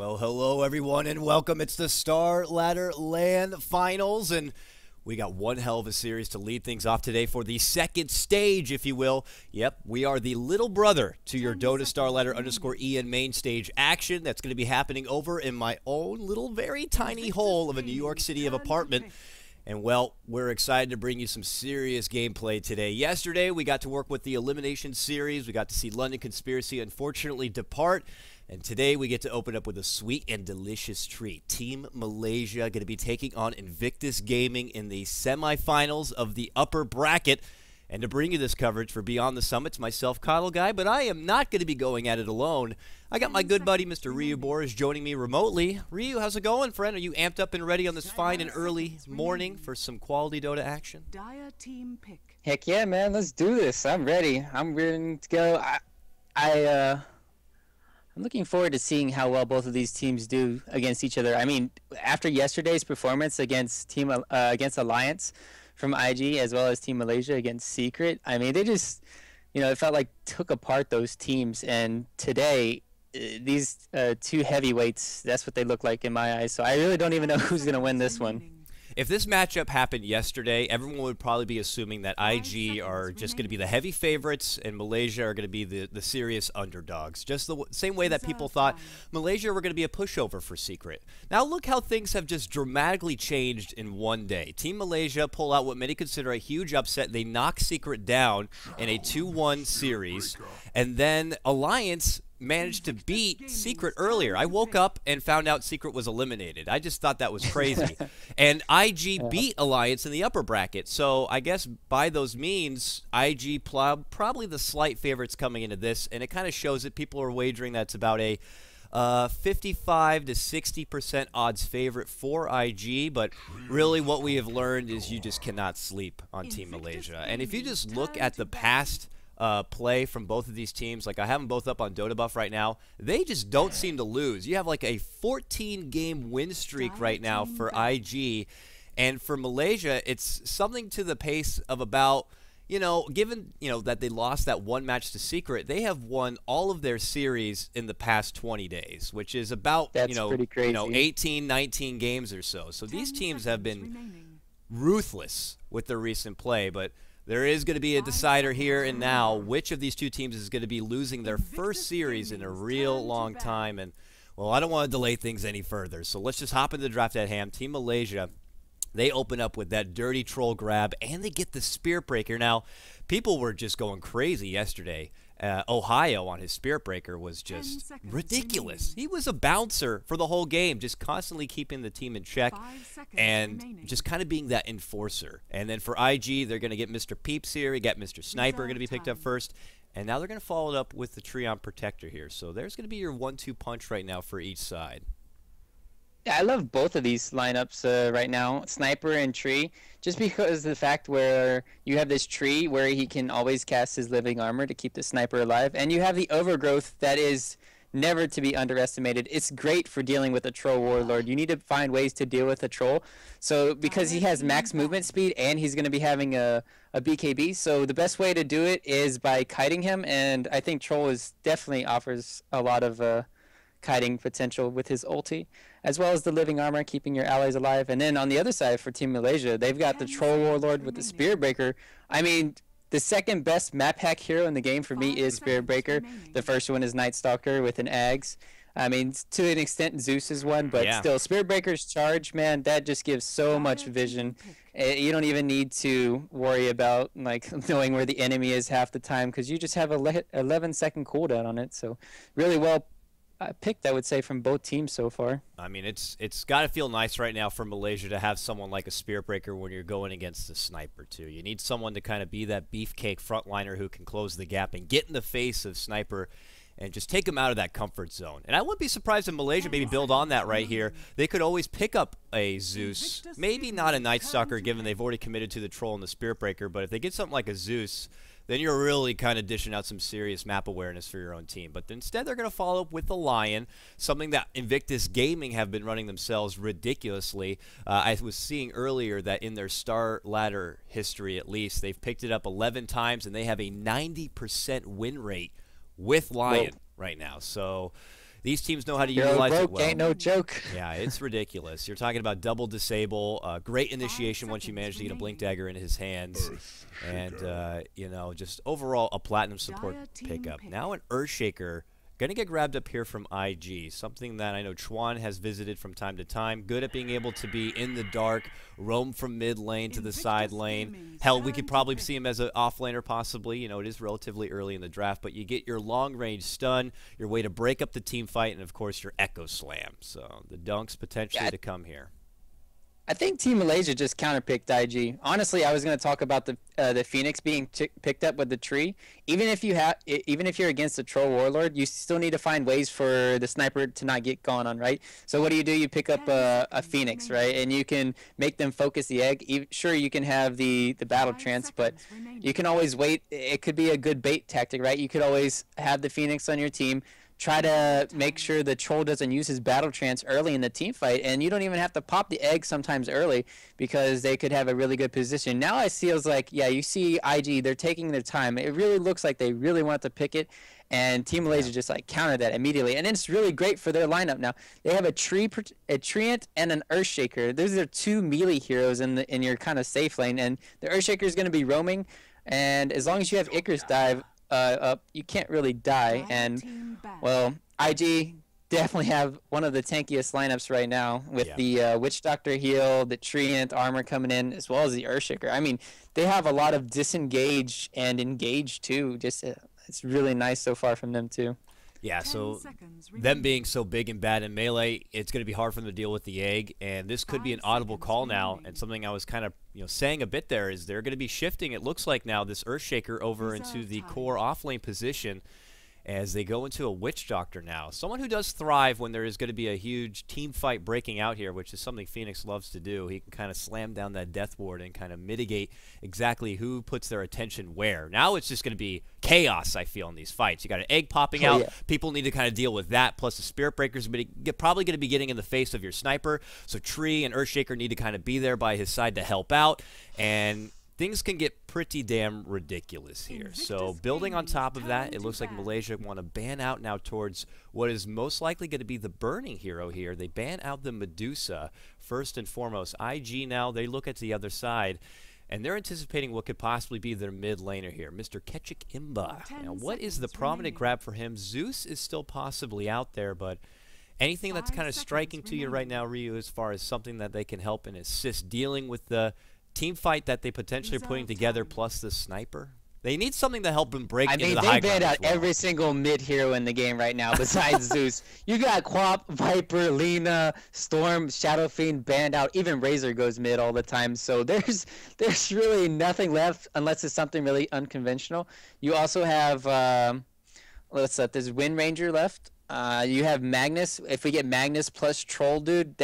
Well, hello everyone and welcome. It's the Starladder Land Finals, and we got one hell of a series to lead things off today for the second stage, if you will. Yep, we are the little brother to your Dota Starladder_EN main stage action that's going to be happening over in my own little very tiny hole of a New York City of apartment. And, well, we're excited to bring you some serious gameplay today. Yesterday, we got to work with the Elimination Series. We got to see London Conspiracy unfortunately depart. And today, we get to open up with a sweet and delicious treat. Team Malaysia going to be taking on Invictus Gaming in the semifinals of the upper bracket. And to bring you this coverage for Beyond the Summits, myself, KotLGuy, but I am not going to be going at it alone. I got my good buddy, Mr. Ryu Boris, joining me remotely. Ryu, how's it going, friend? Are you amped up and ready on this fine and early morning for some quality Dota action? Heck yeah, man. Let's do this. I'm ready. I'm ready to go. I'm looking forward to seeing how well both of these teams do against each other. I mean, after yesterday's performance against against Alliance from IG, as well as Team Malaysia against Secret, I mean, they just, it felt like took apart those teams. And today, these two heavyweights, that's what they look like in my eyes. So I really don't even know who's going to win this one. If this matchup happened yesterday, everyone would probably be assuming that IG are just going to be the heavy favorites and Malaysia are going to be the serious underdogs. Just the same way that people thought Malaysia were going to be a pushover for Secret. Now look how things have just dramatically changed in one day. Team Malaysia pull out what many consider a huge upset. They knock Secret down in a 2-1 series. And then Alliance managed to beat Secret earlier. I woke up and found out Secret was eliminated. I just thought that was crazy. And IG beat Alliance in the upper bracket. So I guess by those means, IG probably the slight favorites coming into this. And it kind of shows that people are wagering that's about a 55 to 60% odds favorite for IG. But really what we have learned is you just cannot sleep on Team Malaysia. And if you just look at the past play from both of these teams, like I have them both up on Dota Buff right now, they just don't seem to lose. You have like a 14-game win streak right now for IG, and for Malaysia, it's something to the pace of about, given, that they lost that one match to Secret, they have won all of their series in the past 20 days, which is about, pretty crazy. 18, 19 games or so. So these teams have been ruthless with their recent play, but there is going to be a decider here and now. Which of these two teams is going to be losing their first series in a real long time? And, well, I don't want to delay things any further. So let's just hop into the draft at hand. Team Malaysia, they open up with that dirty troll grab, and they get the Spirit Breaker. Now, people were just going crazy yesterday. Ohio on his Spirit Breaker was just ridiculous. He was a bouncer for the whole game, just constantly keeping the team in check and just kind of being that enforcer. And then for IG, they're going to get Mr. Peeps here. You got Mr. Sniper going to be picked up first. And now they're going to follow it up with the Treon Protector here. So there's going to be your 1-2 punch right now for each side. Yeah, I love both of these lineups right now, Sniper and Tree, just because of the fact where you have this Tree where he can always cast his living armor to keep the Sniper alive, and you have the Overgrowth that is never to be underestimated. It's great for dealing with a Troll Warlord. You need to find ways to deal with a Troll. So because he has max movement speed and he's going to be having a BKB, so the best way to do it is by kiting him, and I think Troll definitely offers a lot of kiting potential with his ulti, as well as the living armor, keeping your allies alive. And then on the other side for Team Malaysia, they've got the Troll Warlord with the Spirit Breaker. I mean, the second best map hack hero in the game for me is Spirit Breaker. The first one is Night Stalker with an Ags. I mean, to an extent, Zeus is one, but still, Spirit Breaker's charge, man, that just gives so much vision. You don't even need to worry about knowing where the enemy is half the time, because you just have a 11-second cooldown on it. So really well picked, I would say, from both teams so far. I mean, it's got to feel nice right now for Malaysia to have someone like a Spirit Breaker when you're going against the Sniper, too. You need someone to kind of be that beefcake frontliner who can close the gap and get in the face of Sniper and just take him out of that comfort zone. And I wouldn't be surprised if Malaysia maybe build on that right here. They could always pick up a Zeus, maybe not a Night Stalker, given they've already committed to the Troll and the Spirit Breaker, but if they get something like a Zeus, then you're really kind of dishing out some serious map awareness for your own team. But instead, they're going to follow up with the Lion, something that Invictus Gaming have been running themselves ridiculously. I was seeing earlier that in their Starladder history, at least, they've picked it up 11 times, and they have a 90% win rate with Lion right now. So These teams know how to Hero utilize it broke well. ain't no joke. Yeah, it's ridiculous. You're talking about double disable, great initiation once you manage to get a Blink Dagger in his hands, and you know, just overall a platinum support pickup. Now an Earthshaker gonna get grabbed up here from IG, something that I know Chuan has visited from time to time. Good at being able to be in the dark, roam from mid lane to the side lane. Hell, we could probably see him as an off laner possibly. You know, it is relatively early in the draft, but you get your long range stun, your way to break up the team fight, and of course your Echo Slam. So the dunks potentially to come here. I think Team Malaysia just counterpicked IG. Honestly, I was going to talk about the Phoenix being picked up with the tree. Even if you're against the Troll Warlord, you still need to find ways for the sniper to not get gone on, right? So what do? You pick up a Phoenix, right? And you can make them focus the egg. Sure, you can have the battle trance, but you can always wait. It could be a good bait tactic, right? You could always have the Phoenix on your team. Try to make sure the troll doesn't use his battle trance early in the team fight, and you don't even have to pop the egg sometimes early because they could have a really good position. Now I feels like, yeah, you see IG, they're taking their time. It really looks like they really want to pick it, and Team Malaysia just like countered that immediately, and it's really great for their lineup now. They have a Treant and an Earthshaker. Those are two melee heroes in your kind of safe lane, and the Earthshaker is going to be roaming, and as long as you have Icarus dive up, you can't really die. And well, IG definitely have one of the tankiest lineups right now with the Witch Doctor heal, the Treant armor coming in, as well as the Earthshaker. I mean, they have a lot of disengage and engage too. Just it's really nice so far from them too. Yeah, so them being so big and bad in melee, it's going to be hard for them to deal with the egg, and this could be an audible call now. And something I was kind of saying a bit there is they're going to be shifting, it looks like now, this Earthshaker over into the core offlane position as they go into a Witch Doctor now. Someone who does thrive when there is going to be a huge team fight breaking out here, which is something Phoenix loves to do. He can kind of slam down that death ward and kind of mitigate exactly who puts their attention where. Now it's just going to be chaos, I feel, in these fights. You got an egg popping out. Yeah. People need to kind of deal with that, plus the Spirit Breakers are probably going to be getting in the face of your sniper, so Tree and Earthshaker need to kind of be there by his side to help out, and things can get pretty damn ridiculous here. So building on top of that, it looks like Malaysia want to ban out now towards what is most likely going to be the burning hero here. They ban out the Medusa first and foremost. IG now, they look at the other side, and they're anticipating what could possibly be their mid laner here, Mr. Ketchik Imba. Now, what is the prominent grab for him? Zeus is still possibly out there, but anything that's kind of striking to you right now, Ryu, as far as something that they can help and assist dealing with the team fight that they potentially are putting together, plus the sniper? They need something to help them break into the high ground. They banned out every single mid hero in the game right now besides Zeus. You got Quap, Viper, Lina, Storm, Shadow Fiend banned out. Even Razor goes mid all the time. So there's really nothing left unless it's something really unconventional. You also have there's Wind Ranger left. You have Magnus. If we get Magnus plus Troll, dude,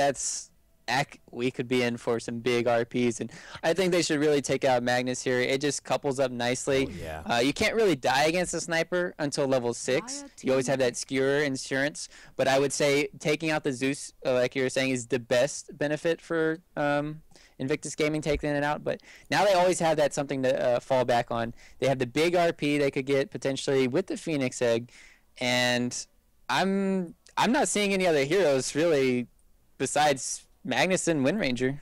we could be in for some big RPs, and I think they should really take out Magnus here. It just couples up nicely. Oh, yeah. You can't really die against a sniper until level 6. You always have that skewer insurance, but I would say taking out the Zeus, like you were saying, is the best benefit for Invictus Gaming, taking it out. But now they always have that something to fall back on. They have the big RP they could get potentially with the Phoenix Egg, and I'm not seeing any other heroes really besides Magnus and Wind Ranger.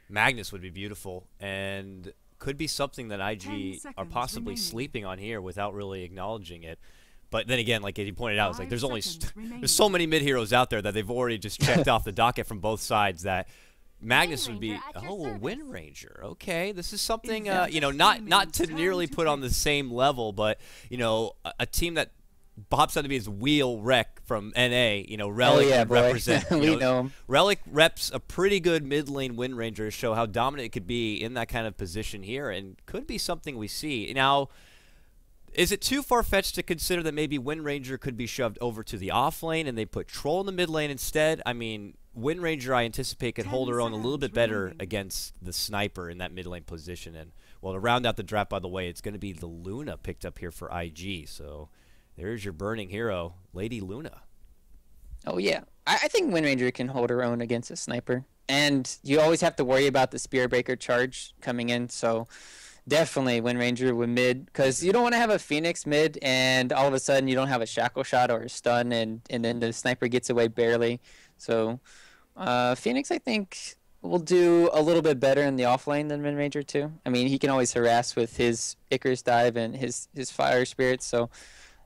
Magnus would be beautiful, and could be something that IG are possibly sleeping on here without really acknowledging it. But then again, like you pointed out, it's like there's so many mid heroes out there that they've already just checked off the docket from both sides that Magnus would be Wind Ranger. Okay, this is something not to nearly put on the same level, but a team that pops out to be his Wheel Wreck from NA, Relic represent. We know him. Relic reps a pretty good mid lane Wind Ranger to show how dominant it could be in that kind of position here, and could be something we see. Now, is it too far-fetched to consider that maybe Wind Ranger could be shoved over to the off lane and they put Troll in the mid lane instead? I mean, Wind Ranger, I anticipate, could hold her own a little bit better against the sniper in that mid lane position. And, well, to round out the draft, by the way, it's going to be the Luna picked up here for IG, so there's your burning hero, Lady Luna. Oh, yeah. I think Wind Ranger can hold her own against a sniper. And you always have to worry about the Spear Breaker charge coming in. So Definitely Wind Ranger with mid, because you don't want to have a Phoenix mid and all of a sudden you don't have a shackle shot or a stun, and then the sniper gets away barely. So Phoenix, I think, will do a little bit better in the off lane than Wind Ranger too. I mean, he can always harass with his Icarus dive and his fire spirits, so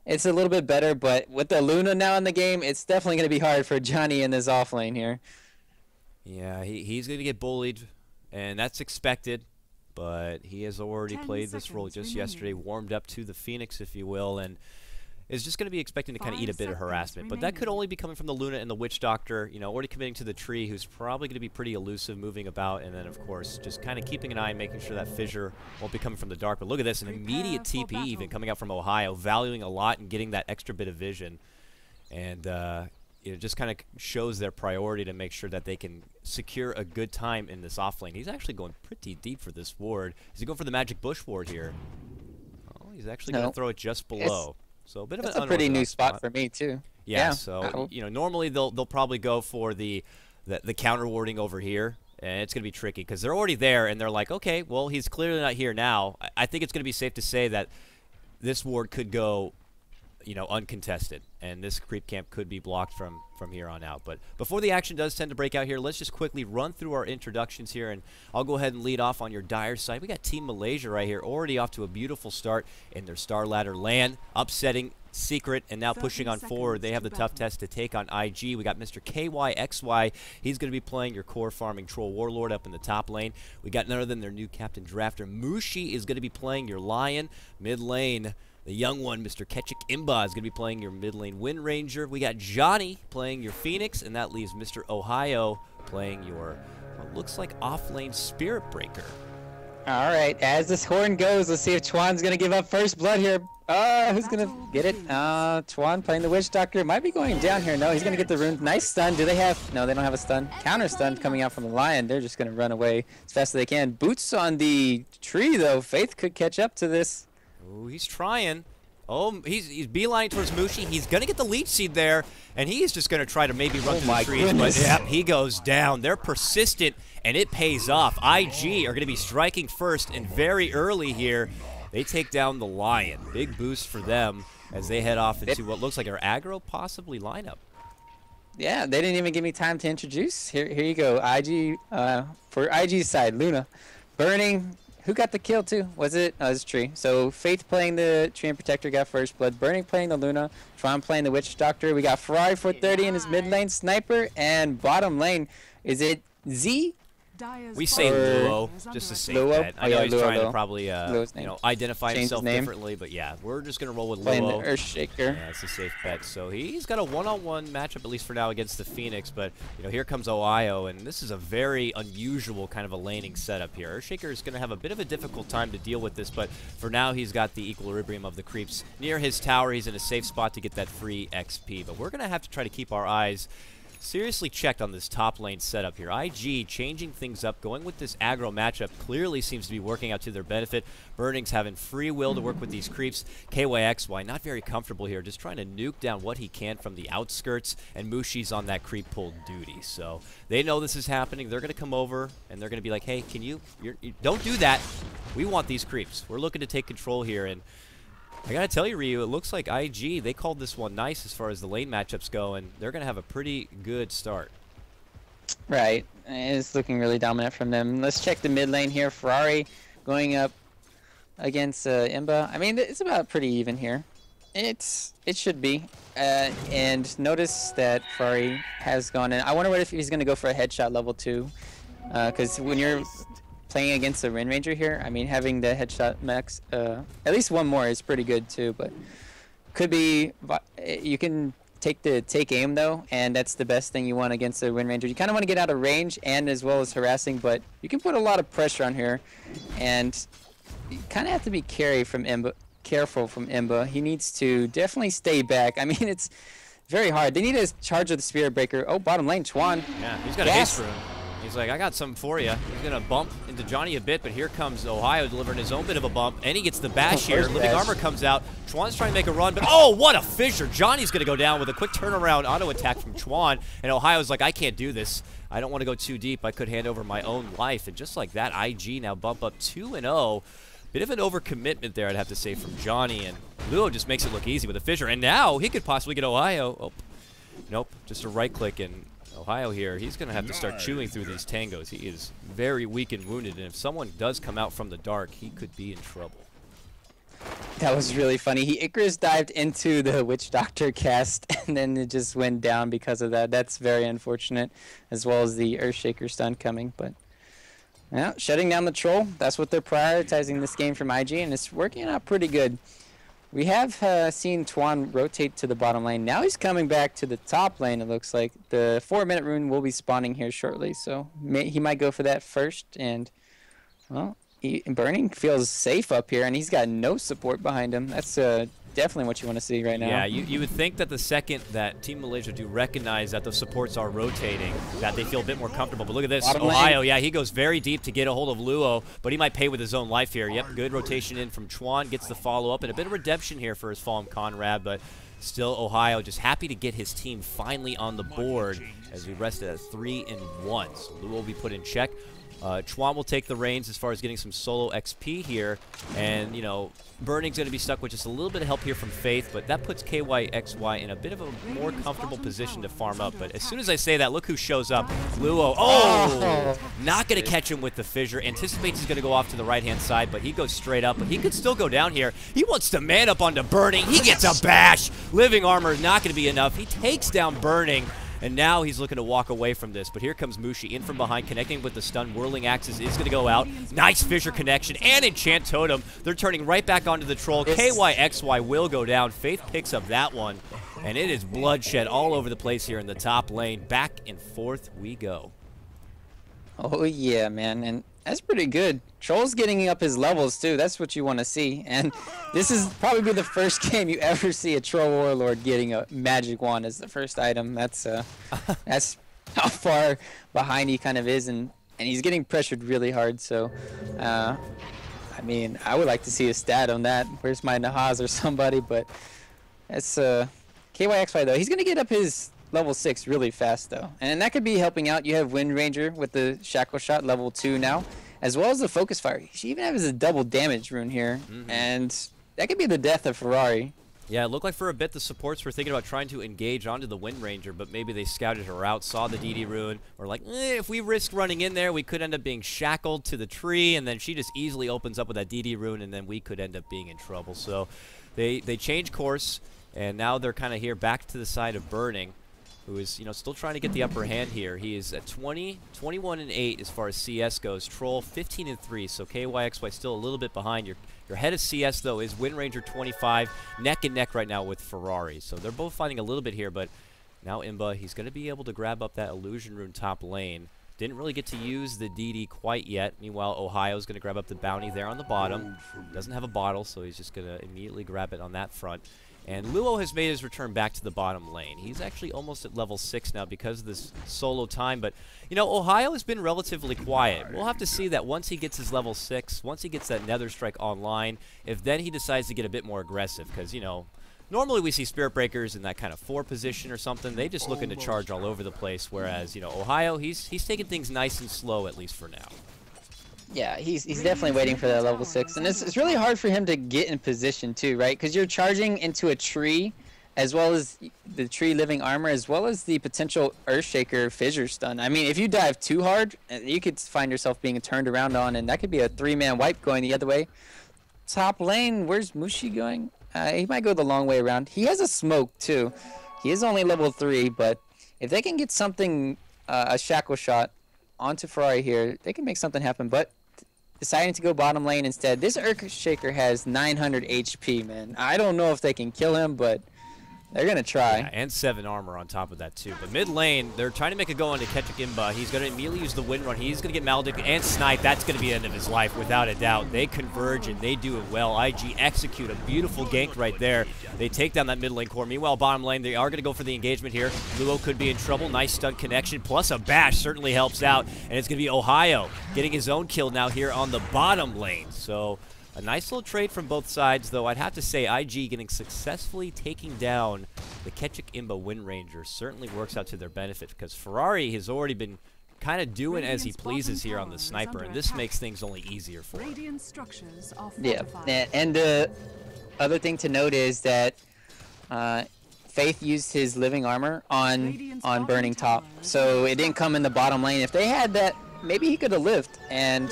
it's a little bit better. But with the Luna now in the game, it's definitely going to be hard for Johnny in this off lane here. Yeah, he's going to get bullied, and that's expected. But he has already played this role just yesterday, warmed up to the Phoenix, if you will, and is just going to be expecting to kind of eat a bit of harassment. But that could only be coming from the Luna and the Witch Doctor, you know, already committing to the tree, who's probably going to be pretty elusive, moving about, and then, of course, just kind of keeping an eye and making sure that fissure won't be coming from the dark. But look at this, an immediate TP even coming out from Ohio, valuing a lot and getting that extra bit of vision. And it just kind of shows their priority to make sure that they can secure a good time in this off lane. He's actually going pretty deep for this ward. Is he going for the Magic Bush ward here? Oh, he's actually going to throw it just below. So a bit of an pretty new spot for me too. Yeah, so you know, normally they'll probably go for the counter warding over here, and it's going to be tricky because they're already there, and they're like, okay, well, he's clearly not here now. I think it's going to be safe to say that this ward could go, you know, uncontested, and this creep camp could be blocked from here on out. But before the action does tend to break out here, let's just quickly run through our introductions here, and I'll go ahead and lead off on your dire side. We got Team Malaysia right here, already off to a beautiful start in their Starladder LAN, upsetting Secret, and now pushing on forward. They have the tough test to take on IG. We got Mr. KotLGuy. He's going to be playing your core farming troll warlord up in the top lane. We got none other than their new captain drafter. Mushi is going to be playing your lion. Mid lane, the young one, Mr. KotLGuy, is going to be playing your mid lane Wind Ranger. We got Johnny playing your Phoenix, and that leaves Mr. Ohio playing your, what looks like off-lane Spirit Breaker. All right, as this horn goes, let's see if Chuan's going to give up first blood here. Who's going to get it? Chuan playing the Witch Doctor. Might be going down here. No, he's going to get the rune. Nice stun. Do they have... No, they don't have a stun. Counter stun coming out from the Lion. They're just going to run away as fast as they can. Boots on the tree, though. Faith could catch up to this. Oh, he's trying. Oh, he's beelining towards Mushi. He's going to get the leech seed there, and he's just going to try to maybe run through the trees. But yep, he goes down. They're persistent, and it pays off. IG are going to be striking first and very early here. They take down the Lion. Big boost for them as they head off into what looks like our aggro possibly lineup. Yeah, they didn't even give me time to introduce. Here you go. IG for IG's side, Luna. Burning. Who got the kill too? Was it? Oh, it's Tree. So Faith playing the Tree and Protector got first blood. Burning playing the Luna. Tron playing the Witch Doctor. We got Ferrari 430 in his mid lane Sniper, and bottom lane, is it Z? We say Luo, just a safe bet. I know he's trying to probably you know, identify himself differently, but yeah, we're just gonna roll with playing Luo. The Earthshaker. Yeah, it's a safe bet. So he's got a one-on-one matchup at least for now against the Phoenix, but you know, here comes Ohio, and this is a very unusual kind of a laning setup here. Earthshaker is gonna have a bit of a difficult time to deal with this, but for now he's got the equilibrium of the creeps near his tower. He's in a safe spot to get that free XP, but we're gonna have to try to keep our eyes seriously checked on this top lane setup here. IG changing things up, going with this aggro matchup clearly seems to be working out to their benefit. Burning's having free will to work with these creeps. KotLGuy not very comfortable here, just trying to nuke down what he can from the outskirts, and Mushi's on that creep pull duty. So they know this is happening. They're going to come over, and they're going to be like, hey, can you don't do that. We want these creeps. We're looking to take control here, and I gotta tell you, Ryu, it looks like IG, they called this one nice as far as the lane matchups go, and they're gonna have a pretty good start. Right, it's looking really dominant from them. Let's check the mid lane here. Ferrari going up against Imba. I mean, it's about pretty even here. It should be. And notice that Ferrari has gone in. I wonder if he's gonna go for a headshot level 2, because when you're playing against the Wind Ranger here, I mean, having the headshot max, at least one more is pretty good too, but could be, you can take aim though, and that's the best thing you want against the Wind Ranger. You kind of want to get out of range and as well as harassing, but you can put a lot of pressure on here, and you kind of have to be careful from Imba. He needs to definitely stay back. I mean, it's very hard. They need to charge of the Spirit Breaker. Oh, bottom lane, Chuan. Yeah, he's got a haste rune. He's like, I got something for you. He's going to bump into Johnny a bit, but here comes Ohio delivering his own bit of a bump, and he gets the bash here. Living Armor comes out. Chuan's trying to make a run, but oh, what a fissure. Johnny's going to go down with a quick turnaround auto attack from Chuan, and Ohio's like, I can't do this. I don't want to go too deep. I could hand over my own life, and just like that, IG now bump up 2-0. Bit of an overcommitment there, I'd have to say, from Johnny, and Luo just makes it look easy with a fissure. And now he could possibly get Ohio. Oh, nope, just a right click, and Ohio here, he's going to have to start chewing through these tangos. He is very weak and wounded, and if someone does come out from the dark, he could be in trouble. That was really funny. He Icarus dived into the Witch Doctor cast, and then it just went down because of that. That's very unfortunate, as well as the Earthshaker stun coming, but... yeah, shutting down the troll. That's what they're prioritizing this game from IG, and it's working out pretty good. We have seen Tuan rotate to the bottom lane. Now he's coming back to the top lane, it looks like. The 4-minute rune will be spawning here shortly, so he might go for that first. And, well, Burning feels safe up here, and he's got no support behind him. That's definitely what you want to see right now. Yeah, you would think that the second that Team Malaysia do recognize that the supports are rotating, that they feel a bit more comfortable. But look at this. Bottom Ohio, lane. yeah, he goes very deep to get a hold of Luo, but he might pay with his own life here. Yep, good rotation in from Chuan, gets the follow-up, and a bit of redemption here for his fallen Conrad, but still Ohio just happy to get his team finally on the board as we rested at 3-1. So Luo will be put in check. Chuan will take the reins as far as getting some solo XP here, and, you know, Burning's going to be stuck with just a little bit of help here from Faith, but that puts KotLGuy in a bit of a more comfortable position to farm up. But as soon as I say that, look who shows up. Luo. Oh! Not going to catch him with the fissure. Anticipates he's going to go off to the right-hand side, but he goes straight up. But he could still go down here. He wants to man up onto Burning. He gets a bash. Living armor is not going to be enough. He takes down Burning. And now he's looking to walk away from this. But here comes Mushi in from behind, connecting with the stun. Whirling Axis is going to go out. Nice fissure connection and Enchant Totem. They're turning right back onto the troll. KotLGuy will go down. Faith picks up that one. And it is bloodshed all over the place here in the top lane. Back and forth we go. Oh, yeah, man. And that's pretty good. Troll's getting up his levels, too. That's what you want to see. And this is probably the first game you ever see a Troll Warlord getting a magic wand as the first item. That's how far behind he kind of is. And he's getting pressured really hard. So, I mean, I would like to see a stat on that. Where's my Nahaz or somebody? But that's KotLGuy, though. He's going to get up his level 6 really fast, though. And that could be helping out. You have Wind Ranger with the Shackle Shot, level 2 now, as well as the Focus Fire. She even has a double damage rune here, and that could be the death of Ferrari. Yeah, it looked like for a bit the supports were thinking about trying to engage onto the Wind Ranger, but maybe they scouted her out, saw the DD rune, or like, if we risk running in there, we could end up being shackled to the tree, and then she just easily opens up with that DD rune, and then we could end up being in trouble. So they change course, and now they're kind of here back to the side of Burning, who is, you know, still trying to get the upper hand here. He is at 21-8 as far as CS goes. Troll 15-3, so KotLGuy still a little bit behind. Your head of CS, though, is Wind Ranger 25, neck and neck right now with Ferrari. So they're both fighting a little bit here, but now Imba, he's going to be able to grab up that Illusion Rune top lane. Didn't really get to use the DD quite yet. Meanwhile, Ohio's going to grab up the bounty there on the bottom. Doesn't have a bottle, so he's just going to immediately grab it on that front. And Luo has made his return back to the bottom lane. He's actually almost at level 6 now because of this solo time. But, you know, Ohio has been relatively quiet. We'll have to see that once he gets his level 6, once he gets that Nether Strike online, if then he decides to get a bit more aggressive. Because, you know, normally we see Spirit Breakers in that kind of 4 position or something. They just looking to charge all over the place. Whereas, you know, Ohio, he's taking things nice and slow, at least for now. Yeah, he's definitely waiting for that level 6, and it's really hard for him to get in position too, right? Because you're charging into a tree, as well as the tree living armor, as well as the potential Earthshaker fissure stun. I mean, if you dive too hard, you could find yourself being turned around on, and that could be a 3-man wipe going the other way. Top lane, where's Mushi going? He might go the long way around. He has a smoke too. He is only level 3, but if they can get something, a shackle shot onto Ferrari here, they can make something happen. But deciding to go bottom lane instead. This Earthshaker has 900 HP, man. I don't know if they can kill him, but they're going to try. Yeah, and 7 armor on top of that, too. But mid lane, they're trying to make a go onto KotLGuy Imba. He's going to immediately use the Wind Run. He's going to get Maledict and Snipe. That's going to be the end of his life, without a doubt. They converge, and they do it well. IG execute a beautiful gank right there. They take down that mid lane core. Meanwhile, bottom lane, they are going to go for the engagement here. Luo could be in trouble. Nice stun connection, plus a bash certainly helps out. And it's going to be Ohio getting his own kill now here on the bottom lane. So a nice little trade from both sides, though I'd have to say IG getting successfully taking down the KotLGuy Imba Wind Ranger certainly works out to their benefit, because Ferrari has already been kind of doing as he pleases here on the sniper, and this makes things only easier for him. Yeah, and the other thing to note is that Faith used his living armor on burning top, so it didn't come in the bottom lane. If they had that, maybe he could have lived, and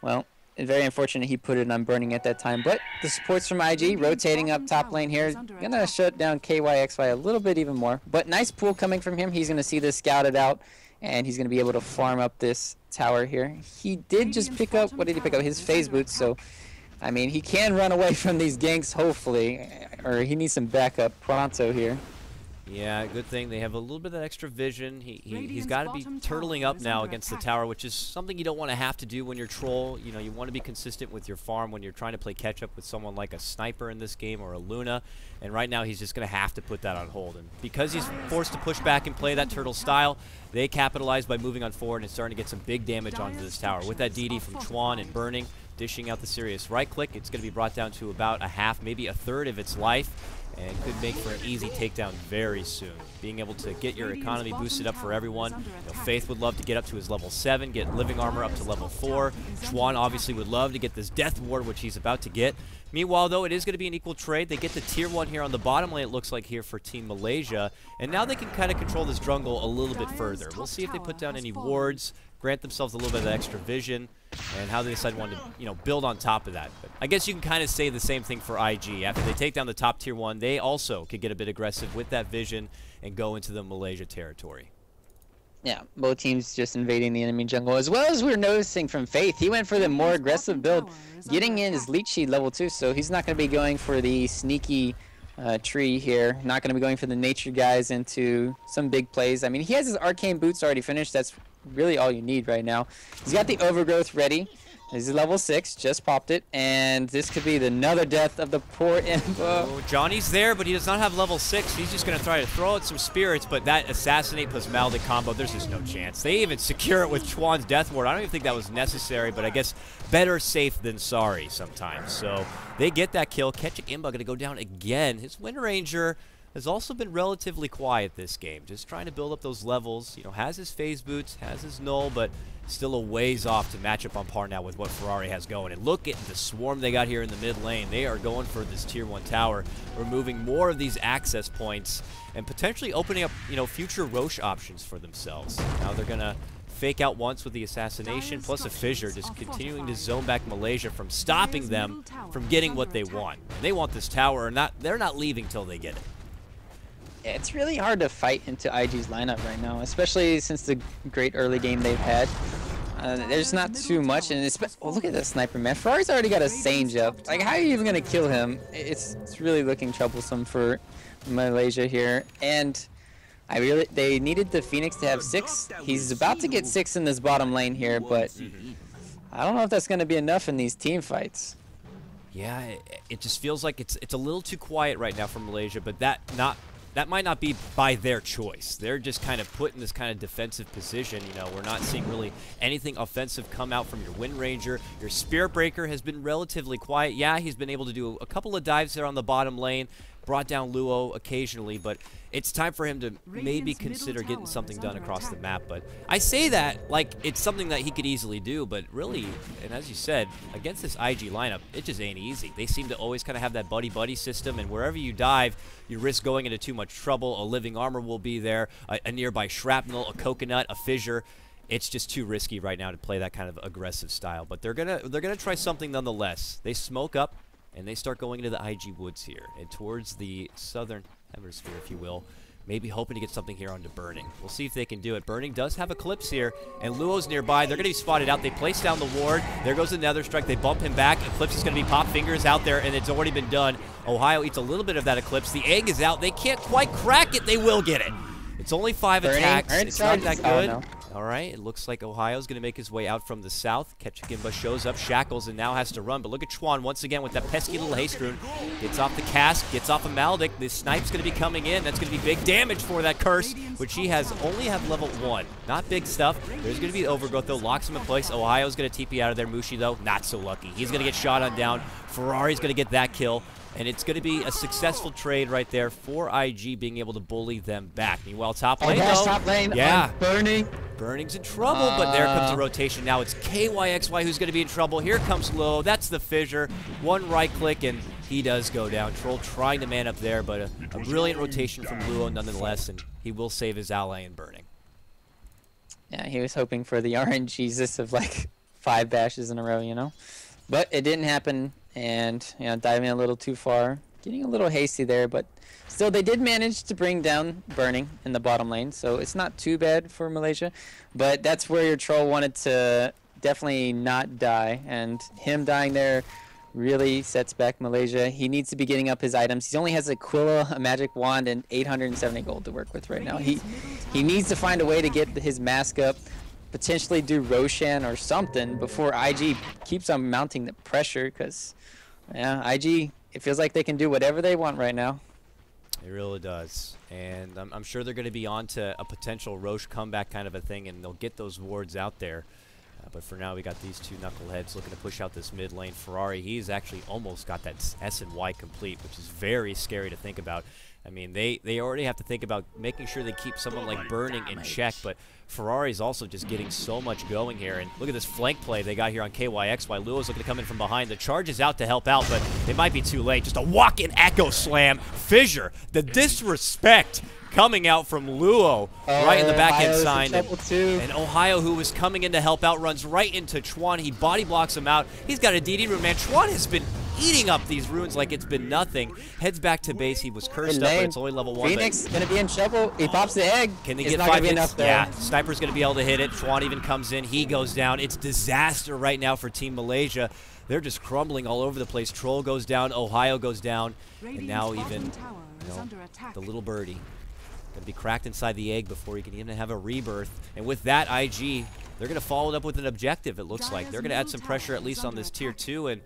well, it's very unfortunate he put it on burning at that time. But the supports from IG rotating up top lane here, gonna shut down KotLGuy a little bit even more. But nice pull coming from him. He's gonna see this scouted out, and he's gonna be able to farm up this tower here. He did just pick up, what did he pick up? His phase boots, so I mean, he can run away from these ganks, hopefully, or he needs some backup pronto here. Yeah, good thing they have a little bit of that extra vision. He's got to be turtling up now against the tower, which is something you don't want to have to do when you're troll. You know, you want to be consistent with your farm when you're trying to play catch up with someone like a sniper in this game or a Luna. And right now he's just going to have to put that on hold. And because he's forced to push back and play that turtle style, they capitalize by moving on forward and starting to get some big damage onto this tower. With that DD from Chuan and burning, dishing out the serious right click, it's going to be brought down to about a half, maybe a third of its life, and could make for an easy takedown very soon. Being able to get your economy boosted up for everyone. You know, Faith would love to get up to his level 7, get living armor up to level 4. Chuan obviously would love to get this death ward, which he's about to get. Meanwhile, though, it is going to be an equal trade. They get the tier 1 here on the bottom lane, it looks like, here for Team Malaysia. And now they can kind of control this jungle a little bit further. We'll see if they put down any wards, grant themselves a little bit of extra vision, and how they decide to, you know, build on top of that. But I guess you can kind of say the same thing for IG. After they take down the top tier 1, they also could get a bit aggressive with that vision and go into the Malaysia territory. Yeah, both teams just invading the enemy jungle. As well as we're noticing from Faith, he went for the more aggressive build, getting in his leech seed level 2, so he's not going to be going for the sneaky tree here. Not going to be going for the nature guys into some big plays. I mean, he has his arcane boots already finished. That's really all you need right now. He's got the overgrowth ready. This is level 6, just popped it, and this could be another death of the poor Imba. Oh, Johnny's there, but he does not have level 6. He's just going to try to throw out some spirits, but that assassinate plus Maldic combo, there's just no chance. They even secure it with Chuan's death ward. I don't even think that was necessary, but I guess better safe than sorry sometimes. So they get that kill. Ketchik Imba going to go down again. His Wind Ranger has also been relatively quiet this game, just trying to build up those levels. You know, has his phase boots, has his null, but still a ways off to match up on par now with what Ferrari has going. And look at the swarm they got here in the mid lane. They are going for this tier 1 tower, removing more of these access points and potentially opening up, you know, future Roche options for themselves. Now they're gonna fake out once with the assassination plus a fissure, just continuing to zone back Malaysia from stopping them from getting what they want. And they want this tower, or not, they're not leaving till they get it. It's really hard to fight into IG's lineup right now, especially since the great early game they've had. There's not too much, and oh, look at that sniper, man. Ferrari's already got a Sage up. Like, how are you even gonna kill him? It's really looking troublesome for Malaysia here, and they needed the Phoenix to have 6. He's about to get 6 in this bottom lane here, but I don't know if that's gonna be enough in these team fights. Yeah, it just feels like it's a little too quiet right now for Malaysia, but that might not be by their choice. They're just kind of put in this kind of defensive position. You know, we're not seeing really anything offensive come out from your Wind Ranger. Your Spirit Breaker has been relatively quiet. Yeah, he's been able to do a couple of dives there on the bottom lane, brought down Luo occasionally, but it's time for him to maybe consider getting something done across the map. But I say that like it's something that he could easily do, but really, and as you said, against this IG lineup, it just ain't easy. They seem to always kind of have that buddy-buddy system, and wherever you dive, you risk going into too much trouble. A living armor will be there, a nearby shrapnel, a coconut, a fissure. It's just too risky right now to play that kind of aggressive style. But they're gonna try something nonetheless. They smoke up, and they start going into the IG woods here and towards the southern hemisphere, if you will. Maybe hoping to get something here onto Burning. We'll see if they can do it. Burning does have Eclipse here, and Luo's nearby. They're going to be spotted out. They place down the ward. There goes the Nether Strike. They bump him back. Eclipse is going to be pop fingers out there, and it's already been done. Ohio eats a little bit of that Eclipse. The egg is out. They can't quite crack it. They will get it. It's only 5 attacks. It's not that good. Oh, no. All right, it looks like Ohio's going to make his way out from the south. Ketchik shows up, shackles, and now has to run. But look at Chuan once again with that pesky little haste rune. Gets off the cast, gets off a Maldic. The snipe's going to be coming in. That's going to be big damage for that curse, which he has only have level 1. Not big stuff. There's going to be overgrowth, though. Locks him in place. Ohio's going to TP out of there. Mushi, though, not so lucky. He's going to get shot on down. Ferrari's going to get that kill. And it's going to be a successful trade right there for IG being able to bully them back. Meanwhile, top lane, though. Top lane. Yeah. Burning. Burning's in trouble, but there comes the rotation. Now it's KotLGuy who's going to be in trouble. Here comes Luo. That's the fissure. One right click, and he does go down. Troll trying to man up there, but a brilliant rotation from Luo nonetheless, and he will save his ally in Burning. Yeah, he was hoping for the RNGesus of like 5 bashes in a row, you know? But it didn't happen, and, you know, diving a little too far. Getting a little hasty there, but still they did manage to bring down Burning in the bottom lane, so it's not too bad for Malaysia. But that's where your troll wanted to definitely not die, and him dying there really sets back Malaysia. He needs to be getting up his items. He only has a Quilla, a magic wand, and 870 gold to work with right now. He needs to find a way to get his mask up, potentially do Roshan or something before IG keeps on mounting the pressure, because yeah, IG, it feels like they can do whatever they want right now. It really does. And I'm sure they're going to be on to a potential Roche comeback kind of a thing, and they'll get those wards out there. But for now, we got these two knuckleheads looking to push out this mid lane. Ferrari, he's actually almost got that S and Y complete, which is very scary to think about. I mean, they already have to think about making sure they keep someone like Burning in check, but Ferrari's also just getting so much going here. And look at this flank play they got here on KotLGuy. Luo's looking to come in from behind. The charge is out to help out, but it might be too late. Just a walk-in echo slam. Fissure. The disrespect coming out from Luo right in the backhand side. And Ohio, who was coming in to help out, runs right into Chuan. He body blocks him out. He's got a DD rune, man. Chuan has been eating up these runes like it's been nothing. Heads back to base. He was cursed up, but it's only level 1. Phoenix gonna be in trouble. He pops the egg. Can they get 5 hits? Yeah, Sniper's gonna be able to hit it. Chuan even comes in. He goes down. It's disaster right now for Team Malaysia. They're just crumbling all over the place. Troll goes down. Ohio goes down. And now even, the little birdie gonna be cracked inside the egg before he can even have a rebirth. And with that, IG, they're gonna follow it up with an objective, it looks like. They're gonna add some pressure at least on this tier 2, and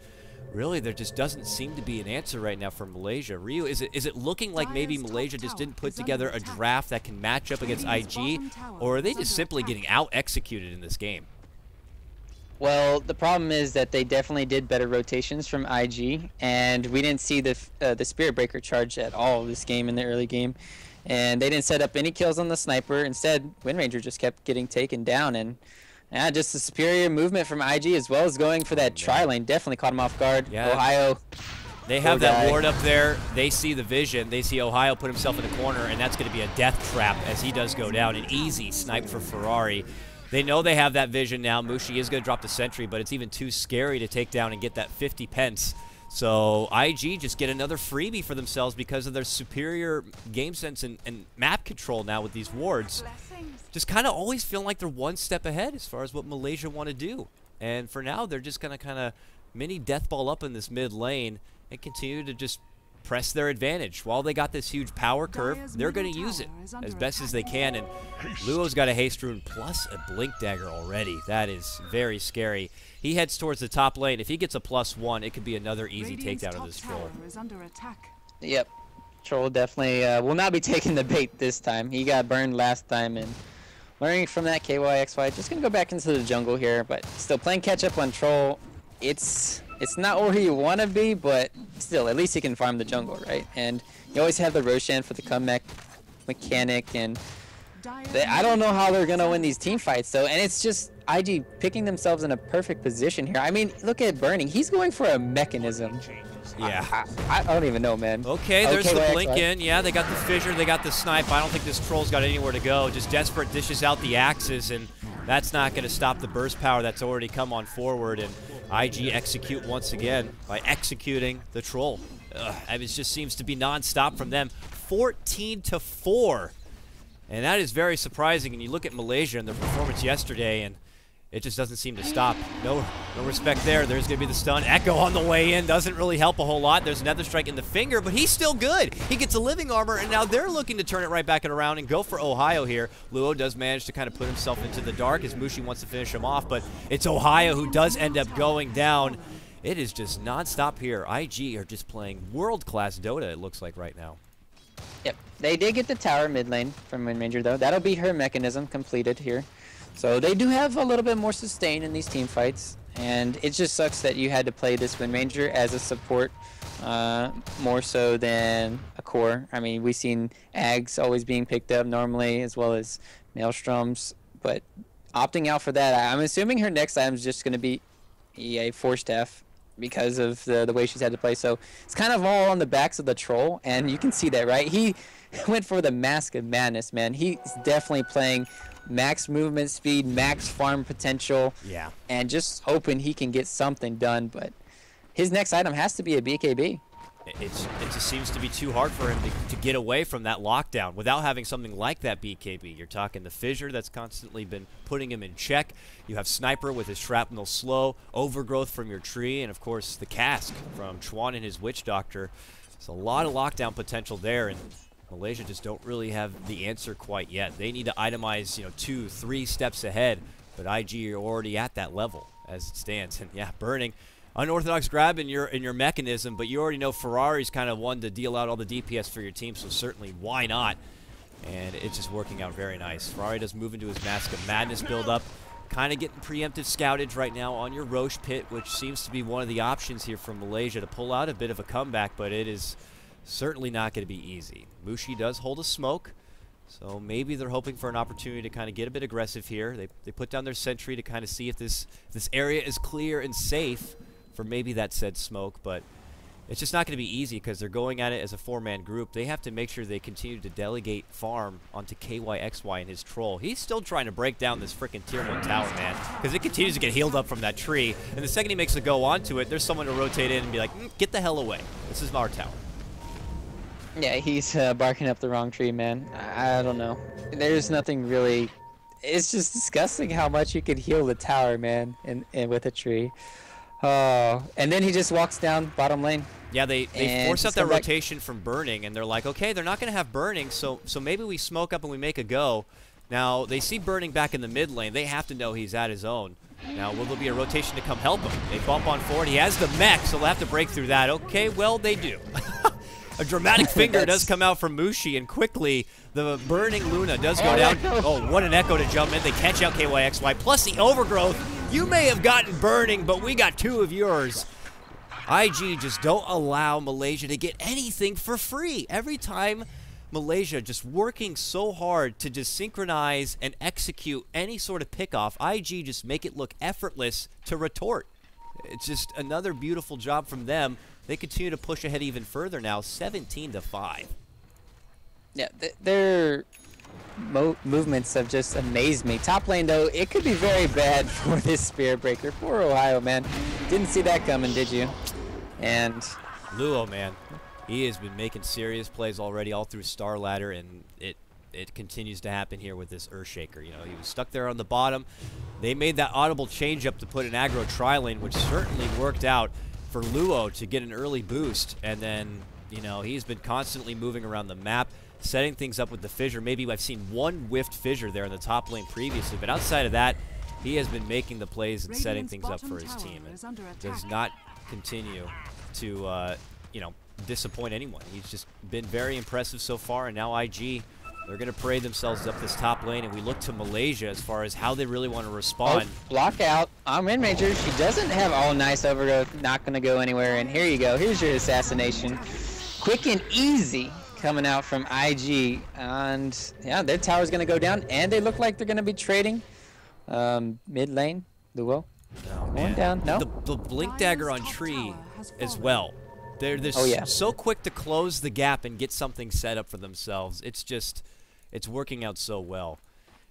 really there just doesn't seem to be an answer right now for Malaysia. Ryu, is it looking like maybe Malaysia just didn't put together a draft that can match up against IG, or are they just simply getting out-executed in this game? Well, the problem is that they definitely did better rotations from IG, and we didn't see the Spirit Breaker charge at all this game in the early game. And they didn't set up any kills on the sniper. Instead, Wind Ranger just kept getting taken down. And just the superior movement from IG, as well as going for that tri-lane, definitely caught him off guard. Yeah. Ohio. They have that ward up there. They see the vision. They see Ohio put himself in a corner, and that's going to be a death trap as he does go down. An easy snipe for Ferrari. They know they have that vision now. Mushi is going to drop the sentry, but it's even too scary to take down and get that 50 pence. So IG just get another freebie for themselves because of their superior game sense and map control now with these wards. Just kind of always feeling like they're one step ahead as far as what Malaysia want to do. And for now, they're just going to kind of mini death ball up in this mid lane and continue to just press their advantage. While they got this huge power curve, they're going to use it as best as they can. And Luo's got a haste rune plus a blink dagger already. That is very scary. He heads towards the top lane. If he gets a +1, it could be another easy takedown of this troll. Yep. Troll definitely will not be taking the bait this time. He got burned last time, and learning from that, KotLGuy just going to go back into the jungle here, but still playing catch up on Troll. It's not where you want to be, but still, at least he can farm the jungle, right? And you always have the Roshan for the comeback mechanic, and I don't know how they're going to win these team fights, though. And it's just IG picking themselves in a perfect position here. I mean, look at Burning. He's going for a mechanism. Yeah. I don't even know, man. Okay, there's the blink in. Yeah, they got the fissure, they got the snipe. I don't think this troll's got anywhere to go. Just desperate dishes out the axes, and that's not going to stop the burst power that's already come on forward. And IG execute once again by executing the troll. It just seems to be non-stop from them. 14-4. And that is very surprising. And you look at Malaysia and their performance yesterday, and it just doesn't seem to stop. No respect there. There's going to be the stun. Echo on the way in. Doesn't really help a whole lot. There's another strike in the finger, but he's still good. He gets a living armor, and now they're looking to turn it right back around and go for Ohio here. Luo does manage to kind of put himself into the dark as Mushi wants to finish him off, but it's Ohio who does end up going down. It is just non-stop here. IG are just playing world-class Dota, it looks like right now. Yep. They did get the tower mid lane from Wind Ranger, though. That'll be her mechanism completed here. So they do have a little bit more sustain in these team fights, and it just sucks that you had to play this Wind Ranger as a support more so than a core. I mean, we've seen Ags always being picked up normally, as well as Maelstroms, but opting out for that. I'm assuming her next item is just going to be a Force Staff because of the way she's had to play. So it's kind of all on the backs of the troll, and you can see that, right? He went for the Mask of Madness, man. He's definitely playing max movement speed, max farm potential, and just hoping he can get something done. But his next item has to be a BKB. It just seems to be too hard for him to get away from that lockdown without having something like that BKB. You're talking the Fissure that's constantly been putting him in check. You have Sniper with his Shrapnel Slow, Overgrowth from your tree, and of course the Cask from Chuan and his Witch Doctor. There's a lot of lockdown potential there, and Malaysia just don't really have the answer quite yet. They need to itemize, 2, 3 steps ahead, but IG are already at that level as it stands. And yeah, Burning. Unorthodox grab in your mechanism, but you already know Ferrari's kind of one to deal out all the DPS for your team, so certainly why not? And it's just working out very nice. Ferrari does move into his Mask of Madness build-up, kind of getting preemptive scoutage right now on your Roche Pit, which seems to be one of the options here from Malaysia to pull out a bit of a comeback, but it is certainly not going to be easy. Mushi does hold a smoke, so maybe they're hoping for an opportunity to kind of get a bit aggressive here. They put down their sentry to kind of see if this area is clear and safe for maybe that said smoke, but it's just not going to be easy because they're going at it as a 4-man group. They have to make sure they continue to delegate farm onto KotLGuy and his troll. He's still trying to break down this freaking tier 1 tower, man, because it continues to get healed up from that tree, and the second he makes a go onto it, there's someone to rotate in and be like, get the hell away. This is our tower. Yeah, he's barking up the wrong tree, man. I don't know. There's nothing really... It's just disgusting how much you could heal the tower, man, and with a tree. Oh, and then he just walks down bottom lane. Yeah, they force out that rotation from Burning, and they're like, okay, they're not going to have Burning, so maybe we smoke up and we make a go. Now, they see Burning back in the mid lane. They have to know he's at his own. Now, will there be a rotation to come help him? They bump on forward. He has the mech, so they'll have to break through that. Okay, well, they do. A dramatic finger does come out from Mushi, and quickly the Burning Luna does go down. Oh, what an echo to jump in. They catch out KotLGuy, plus the Overgrowth. You may have gotten Burning, but we got 2 of yours. IG just don't allow Malaysia to get anything for free. Every time Malaysia just working so hard to just synchronize and execute any sort of pickoff, IG just make it look effortless to retort. It's just another beautiful job from them. They continue to push ahead even further now, 17-5. Yeah, their movements have just amazed me. Top lane, though, it could be very bad for this Spirit Breaker. Poor Ohio, man. Didn't see that coming, did you? And Luo, man, he has been making serious plays already all through Starladder, and it continues to happen here with this Earthshaker. He was stuck there on the bottom. They made that audible change-up to put an aggro tri-lane, which certainly worked out for Luo to get an early boost, and then, he's been constantly moving around the map, setting things up with the Fissure. Maybe I've seen one whiffed Fissure there in the top lane previously, but outside of that, he has been making the plays and setting things up for his team, and does not continue to, disappoint anyone. He's just been very impressive so far, and now IG, they're going to parade themselves up this top lane, and we look to Malaysia as far as how they really want to respond. Oh, block out. I'm in Major. She doesn't have all nice Overgrowth. Not going to go anywhere. And here you go. Here's your assassination. Quick and easy coming out from IG. And, yeah, their tower's going to go down. And they look like they're going to be trading mid lane. Luo. Oh, going down. No? The Blink Dagger on tree as well. They're so quick to close the gap and get something set up for themselves. It's working out so well.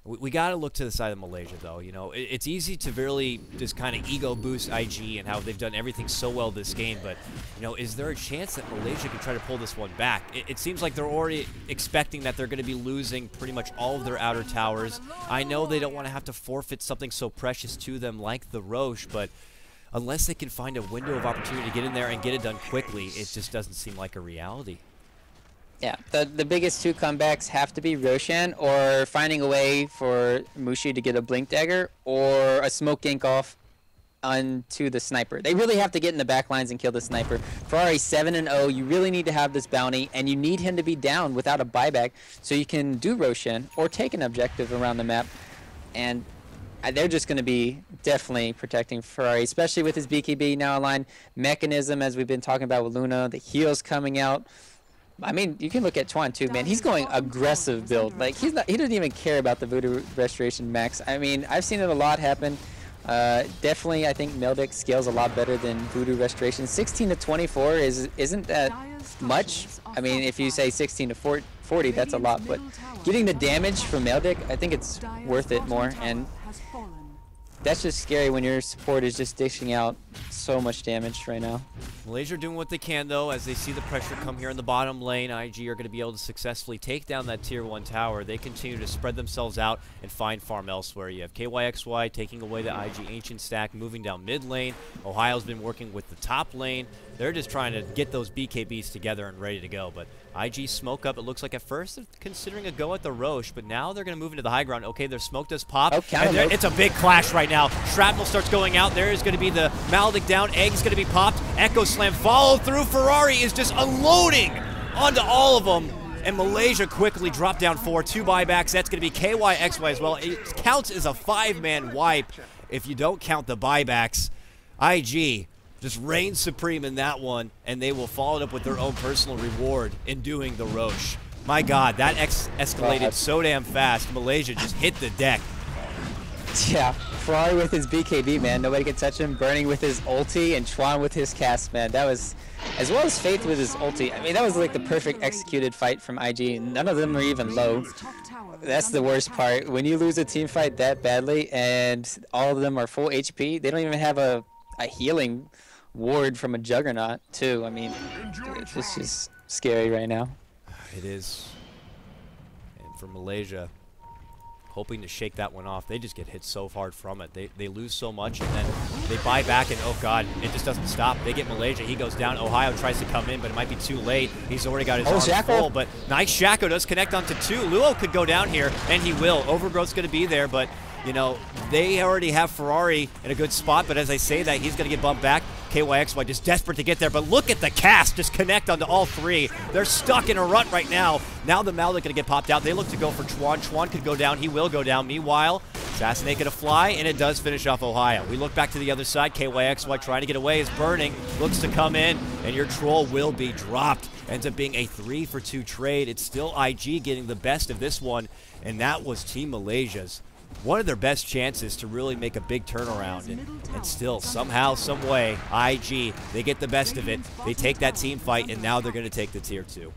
We got to look to the side of Malaysia, though. It's easy to really just kind of ego boost IG and how they've done everything so well this game. But, is there a chance that Malaysia can try to pull this one back? It seems like they're already expecting that they're going to be losing pretty much all of their outer towers. I know they don't want to have to forfeit something so precious to them like the Roche, but unless they can find a window of opportunity to get in there and get it done quickly, it just doesn't seem like a reality. Yeah, the biggest 2 comebacks have to be Roshan or finding a way for Mushi to get a Blink Dagger or a smoke gank off onto the Sniper. They really have to get in the back lines and kill the Sniper. Ferrari 7-0, you really need to have this bounty, and you need him to be down without a buyback so you can do Roshan or take an objective around the map. And they're just going to be definitely protecting Ferrari, especially with his BKB now aligned. Mechanism, as we've been talking about with Luna, the heals coming out. I mean, you can look at Chuan too, man. He's going aggressive build. Like he doesn't even care about the Voodoo Restoration max. I mean, I've seen it a lot happen. Definitely, I think Meldic scales a lot better than Voodoo Restoration. 16 to 24 isn't that much. I mean, if you say 16 to 40, that's a lot. But getting the damage from Meldic, I think it's worth it more. And that's just scary when your support is just dishing out so much damage right now. Malaysia are doing what they can, though, as they see the pressure come here in the bottom lane. IG are going to be able to successfully take down that Tier 1 tower. They continue to spread themselves out and find farm elsewhere. You have KYXY taking away the IG Ancient stack, moving down mid lane. Ohio's been working with the top lane. They're just trying to get those BKBs together and ready to go. But IG smoke up, it looks like at first they're considering a go at the Roche, but now they're going to move into the high ground. Okay, their smoke does pop. Oh, and it's a big clash right now. Shrapnel starts going out. There is going to be the Maldic down. Egg's going to be popped. Echo Slam follow through. Ferrari is just unloading onto all of them. And Malaysia quickly dropped down 4. 2 buybacks. That's going to be KYXY as well. It counts as a 5-man wipe if you don't count the buybacks. IG just reigns supreme in that one, and they will follow it up with their own personal reward in doing the Roche. My God, that escalated so damn fast. Malaysia just hit the deck. Yeah, Ferrari with his BKB, man. Nobody can touch him. Burning with his ulti, and Chuan with his cast, man. That was, as well as Faith with his ulti. I mean, that was like the perfect executed fight from IG. None of them are even low. That's the worst part. When you lose a team fight that badly, and all of them are full HP, they don't even have a healing ward from a Juggernaut, too. I mean, it's just scary right now. It is. And for Malaysia, hoping to shake that one off, they just get hit so hard from it. They lose so much, and then they buy back, and oh God, it just doesn't stop. They get Malaysia, he goes down. Ohio tries to come in, but it might be too late. He's already got his arms full, but nice Shaco does connect onto 2. Luo could go down here, and he will. Overgrowth's going to be there, but you know, they already have Ferrari in a good spot, but as I say that, he's going to get bumped back. KYXY just desperate to get there, but look at the cast just connect onto all 3. They're stuck in a rut right now. Now the Maldic going to get popped out. They look to go for Chuan. Chuan could go down. He will go down. Meanwhile, Assassinate going to fly, and it does finish off Ohio. We look back to the other side. KYXY trying to get away is burning. Looks to come in, and your troll will be dropped. Ends up being a 3-for-2 trade. It's still IG getting the best of this one, and that was Team Malaysia's. One of their best chances to really make a big turnaround, and still, somehow, some way, IG, they get the best of it. They take that team fight, and now they're going to take the Tier 2.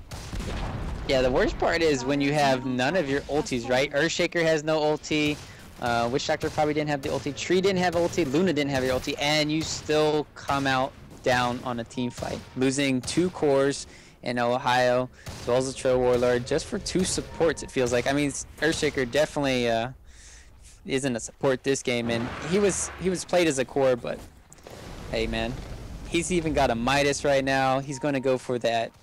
Yeah, the worst part is when you have none of your ultis, right? Earthshaker has no ulti. Witch Doctor probably didn't have the ulti. Tree didn't have ulti. Luna didn't have your ulti. And you still come out down on a team fight, losing 2 cores in Ohio, as well as the Trail Warlord, just for 2 supports, it feels like. I mean, Earthshaker definitely isn't a support this game, and he was played as a core, but hey man, he's even got a Midas right now. He's going to go for that,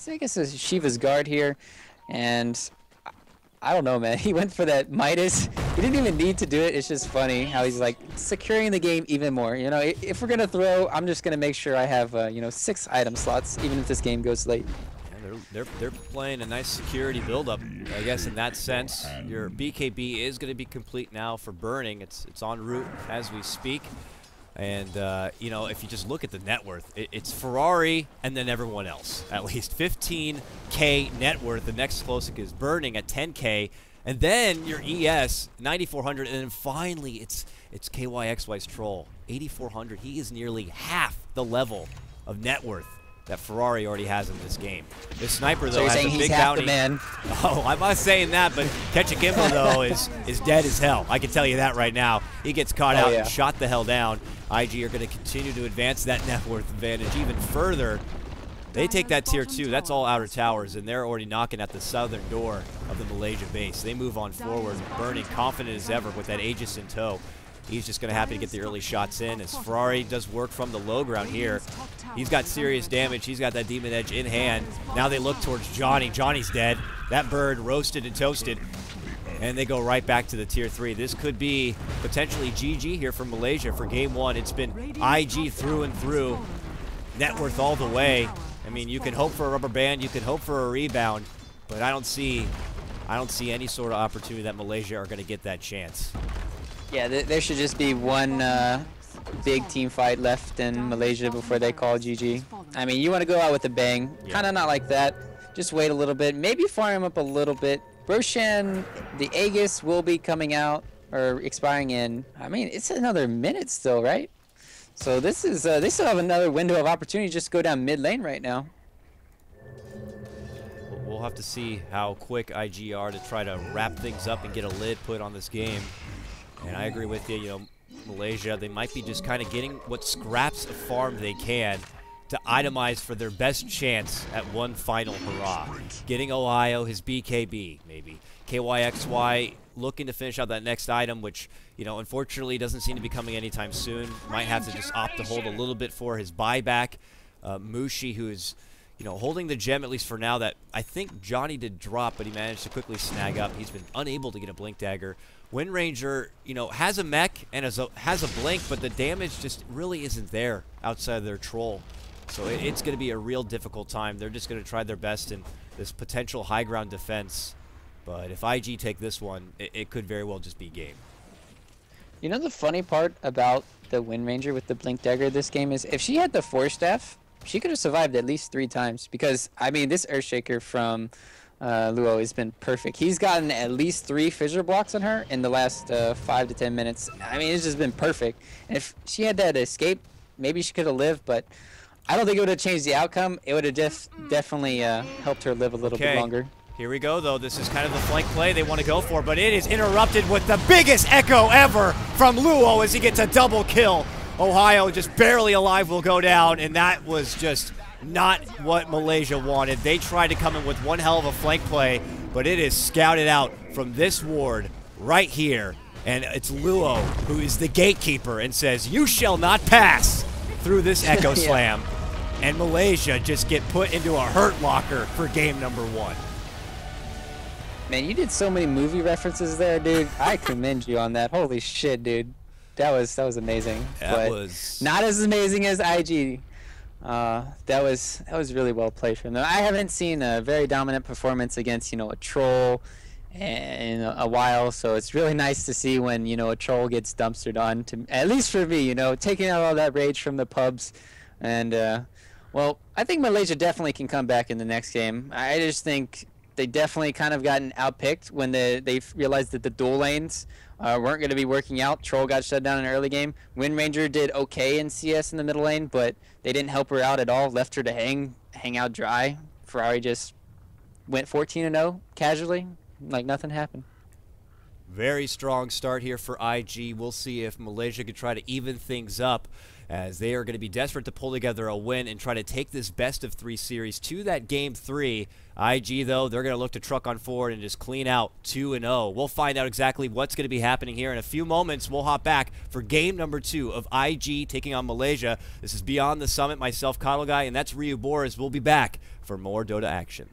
I guess it's Shiva's Guard here, and I don't know, man. He went for that Midas. He didn't even need to do it. It's just funny how he's like securing the game even more. You know, if we're gonna throw, I'm just gonna make sure I have you know, 6 item slots, even if this game goes late. They're playing a nice security buildup, I guess, in that sense. Your BKB is going to be complete now for burning. It's en route as we speak. And, you know, if you just look at the net worth, it's Ferrari and then everyone else. At least 15K net worth. The next closest is burning at 10K. And then your ES, 9,400. And then finally, it's KYXY's troll, 8,400. He is nearly half the level of net worth that Ferrari already has in this game. This sniper, though, has a big bounty. Man. Oh, I'm not saying that, but KotLGuy, though, is dead as hell. I can tell you that right now. He gets caught out and shot the hell down. IG are going to continue to advance that net worth advantage even further. They take that Tier 2. That's all outer towers, and they're already knocking at the southern door of the Malaysia base. They move on forward, burning, confident as ever with that Aegis in tow. He's just going to happy to get the early shots in as Ferrari does work from the low ground here. He's got serious damage. He's got that Demon Edge in hand. Now they look towards Johnny. Johnny's dead. That bird roasted and toasted. And they go right back to the Tier 3. This could be potentially GG here for Malaysia for Game 1. It's been IG through and through. Net worth all the way. I mean, you can hope for a rubber band. You can hope for a rebound. But I don't see any sort of opportunity that Malaysia are going to get that chance. Yeah, there should just be one big team fight left in Malaysia before they call GG. I mean, you want to go out with a bang. Kind of not like that. Just wait a little bit. Maybe farm him up a little bit. Roshan, the Aegis will be coming out or expiring in, I mean, it's another minute still, right? So this is, they still have another window of opportunity just to go down mid lane right now. We'll have to see how quick IG are to try to wrap things up and get a lid put on this game. And I agree with you, you know, Malaysia, they might be just kind of getting what scraps of farm they can to itemize for their best chance at one final hurrah. Getting Ohio, his BKB, maybe. KYXY looking to finish out that next item, which, you know, unfortunately doesn't seem to be coming anytime soon. Might have to just opt to hold a little bit for his buyback. Mushi, who is, you know, holding the gem, at least for now, that I think Johnny did drop, but he managed to quickly snag up. He's been unable to get a Blink Dagger. Wind Ranger, you know, has a mech and has a blink, but the damage just really isn't there outside of their troll. So it's going to be a real difficult time. They're just going to try their best in this potential high ground defense. But if IG take this one, it could very well just be game. You know the funny part about the Wind Ranger with the Blink Dagger this game is if she had the Force Staff, she could have survived at least 3 times. Because, I mean, this Earthshaker from Luo has been perfect. He's gotten at least 3 fissure blocks on her in the last 5 to 10 minutes. I mean, it's just been perfect. And if she had that escape, maybe she could have lived, but I don't think it would have changed the outcome. It would have definitely helped her live a little bit longer. Here we go, though. This is kind of the flank play they want to go for, but it is interrupted with the biggest echo ever from Luo as he gets a double kill. Ohio just barely alive will go down, and that was just not what Malaysia wanted. They tried to come in with one hell of a flank play, but it is scouted out from this ward right here, and it's Luo who is the gatekeeper and says, "You shall not pass through this echo slam." And Malaysia just get put into a hurt locker for game number 1. Man, you did so many movie references there, dude. I commend you on that. Holy shit, dude. That was amazing. That was not as amazing as IG. That was really well played from them. I haven't seen a very dominant performance against, you know, a troll in a while, so it's really nice to see when, you know, a troll gets dumpstered on, to at least for me, you know, taking out all that rage from the pubs. And well, I think Malaysia definitely can come back in the next game. I just think they definitely kind of gotten outpicked when they realized that the dual lanes weren't going to be working out. Troll got shut down in the early game. Wind Ranger did okay in CS in the middle lane, but they didn't help her out at all. Left her to hang out dry. Ferrari just went 14-0 casually, like nothing happened. Very strong start here for IG. We'll see if Malaysia could try to even things up, as they are going to be desperate to pull together a win and try to take this best-of-3 series to that Game 3. IG, though, they're going to look to truck on forward and just clean out 2-0. We'll find out exactly what's going to be happening here in a few moments. We'll hop back for game number 2 of IG taking on Malaysia. This is Beyond the Summit, myself, KotLGuy, and that's Ryu Boris. We'll be back for more Dota action.